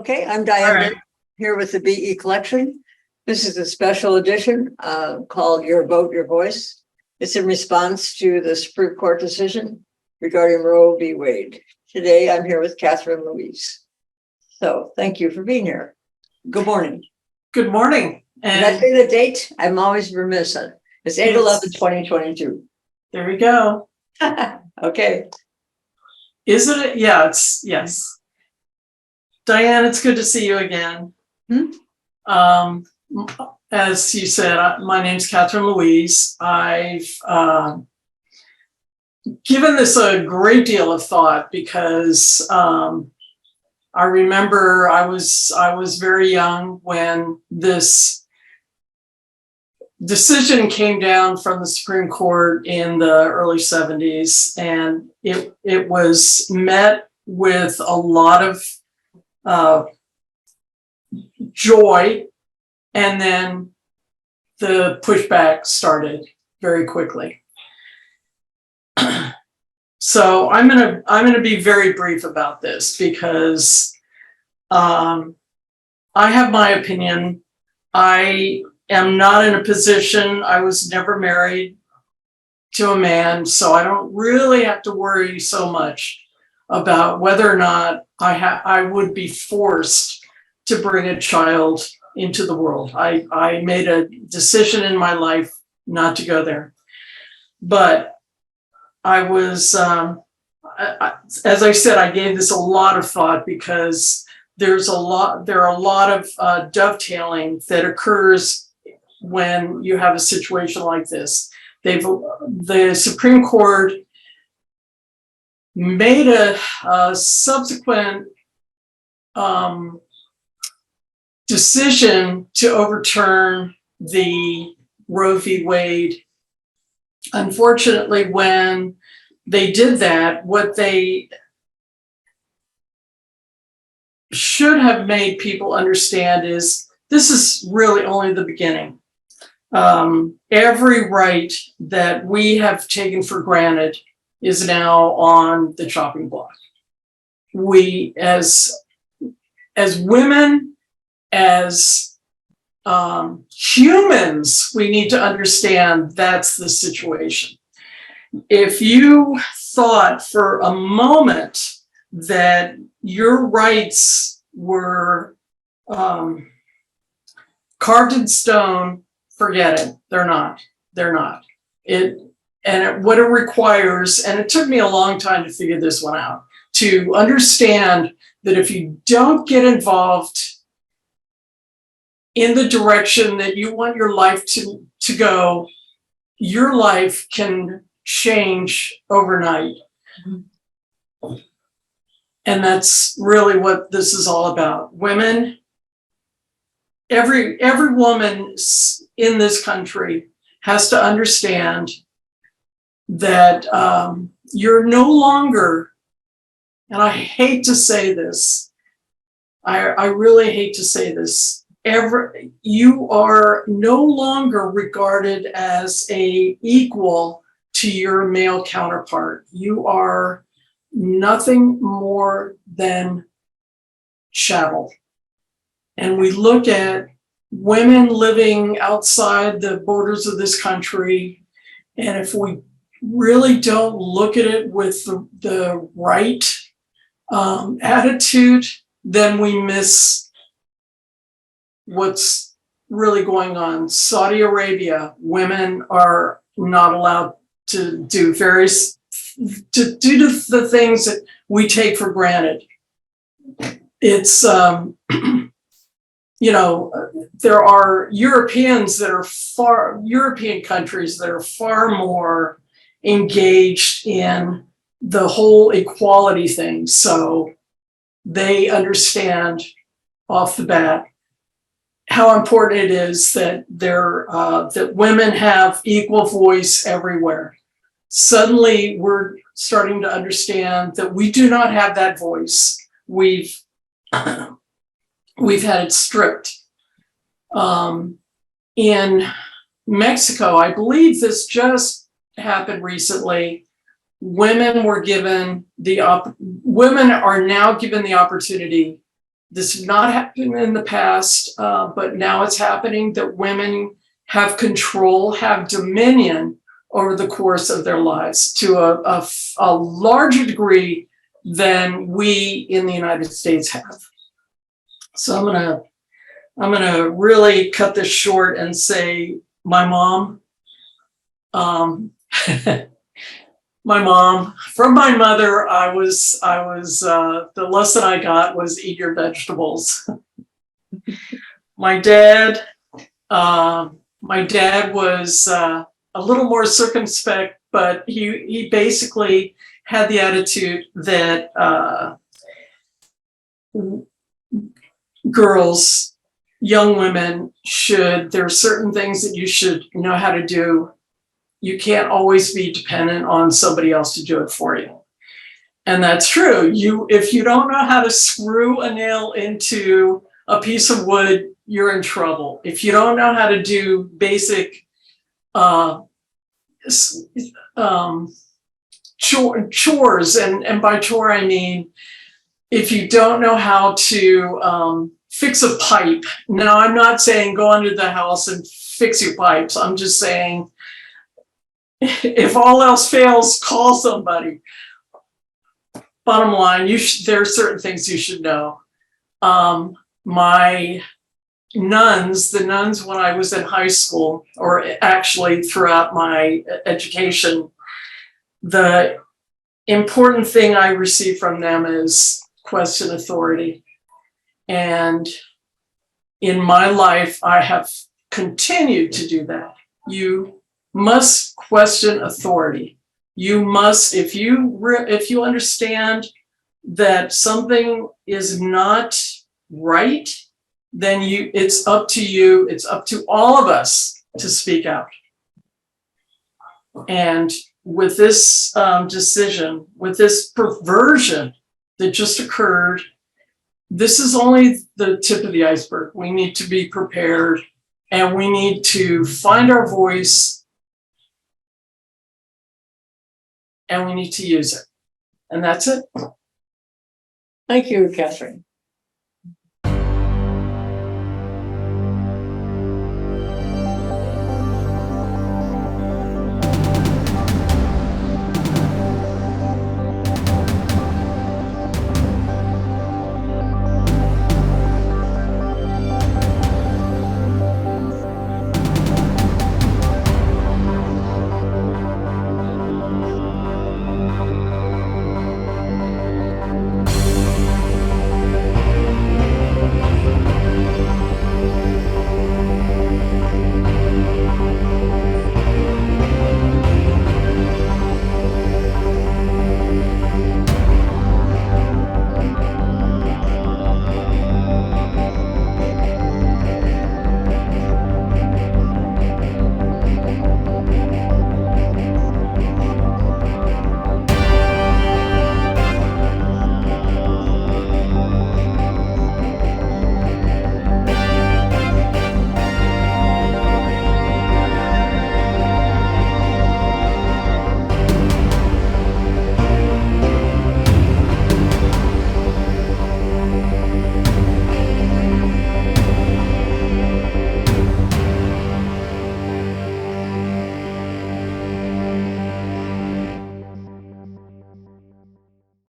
Okay, I'm All Diane right. here with the BE collection. This is a special edition called Your Vote, Your Voice. It's in response to the Supreme Court decision regarding Roe v. Wade. Today, I'm here with Kathryn Louyse. So thank you for being here. Good morning. Good morning. Did I And say the date? I'm always remiss. It's 8/11/2022. there we go. Okay. Isn't it? Yeah, yes. Diane, it's good to see you again. Um, as you said, my name's Kathryn Louyse. I've given this a great deal of thought because I remember I was very young when this decision came down from the Supreme Court in the early 70s, and it was met with a lot of joy, and then the pushback started very quickly. So I'm gonna be very brief about this because I have my opinion. I am not in a position, I was never married to a man, so I don't really have to worry so much about whether or not I would be forced to bring a child into the world. I made a decision in my life not to go there. But I was, as I said, I gave this a lot of thought because there are a lot of dovetailing that occurs when you have a situation like this. The Supreme Court made a subsequent decision to overturn the Roe v. Wade. Unfortunately, when they did that, what they should have made people understand is this is really only the beginning. Every right that we have taken for granted is now on the chopping block. We, as women, as humans, we need to understand that's the situation. If you thought for a moment that your rights were carved in stone, forget it. They're not. What it requires, and it took me a long time to figure this one out, to understand that if you don't get involved in the direction that you want your life to go, your life can change overnight. And that's really what this is all about. Women, every woman in this country has to understand that you're no longer, and I hate to say this, I really hate to say this, you are no longer regarded as a equal to your male counterpart. You are nothing more than chattel. And we look at women living outside the borders of this country, and if we really don't look at it with the right attitude, then we miss what's really going on. Saudi Arabia, women are not allowed to do the things that we take for granted. It's there are European countries that are far more engaged in the whole equality thing, so they understand off the bat how important it is that that women have equal voice everywhere. Suddenly, we're starting to understand that we do not have that voice. We've had it stripped. In Mexico, I believe this just happened recently. Women are now given the opportunity This did not happen in the past, but now it's happening, that women have control, have dominion over the course of their lives to a larger degree than we in the United States have. So I'm gonna really cut this short and say my mom, my mom, from my mother, the lesson I got was eat your vegetables. My dad was a little more circumspect, but he basically had the attitude that girls, young women there are certain things that you should know how to do. You can't always be dependent on somebody else to do it for you. And that's true. If you don't know how to screw a nail into a piece of wood, you're in trouble. If you don't know how to do basic chores, and by chore I mean, if you don't know how to fix a pipe. Now, I'm not saying go under the house and fix your pipes. I'm just saying, if all else fails, call somebody. Bottom line, there are certain things you should know. My nuns, the nuns when I was in high school, or actually throughout my education, the important thing I received from them is question authority. And in my life, I have continued to do that. You must question authority. You must, if you understand that something is not right, then it's up to you, it's up to all of us to speak out. And with this decision, with this perversion that just occurred, this is only the tip of the iceberg. We need to be prepared, and we need to find our voice, and we need to use it. And that's it. Thank you, Kathryn.